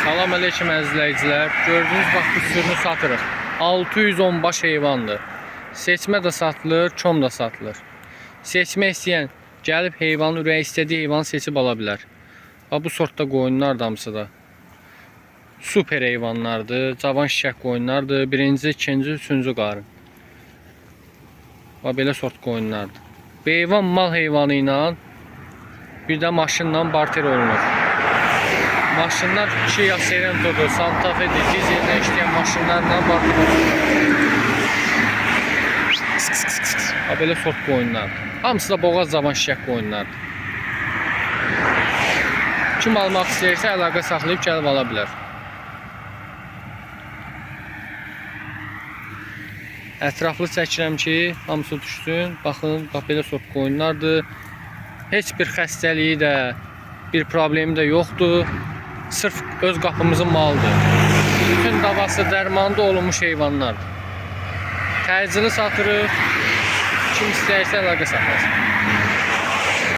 Salam əleykum əzizləyicilər. Gördüyünüz bax bu sürünü satırıq. 610 baş heyvandır. Seçmə də satılır, çom da satılır. Seçmək istəyən gəlib heyvanın ürəyi istədiyi heyvanı seçib ala bilər. Bax bu sortda qoyunlar damısı da. Super heyvanlardır, cavan şişək qoyunlardır. Birinci, ikinci, üçüncü qarın. Bax belə sort qoyunlardır. Bu heyvan mal heyvanı ilə bir də maşınla barter olunur. Maşınlar 2 ya Serento'dur, Santa Fe'dir, dizellə işləyən maşınlarla barter olunur. Belə sort qoyunlardır. Hamısı da boğaz cavan şişək qoyunlardır. Kim almaq istəyirsə əlaqə saxlayıb gəlib ala bilər. Ətraflı çəkirəm ki, hamısı düşsün. Baxın, bax belə sort qoyunlardır. Heç bir xəstəliyi də, bir problemi də yoxdur. Sırf öz qapımızın malıdır. Bütün davası, dərmanında olunmuş heyvanlardır. Təcili satırıq. Kim istəyirsə əlaqə saxlasın.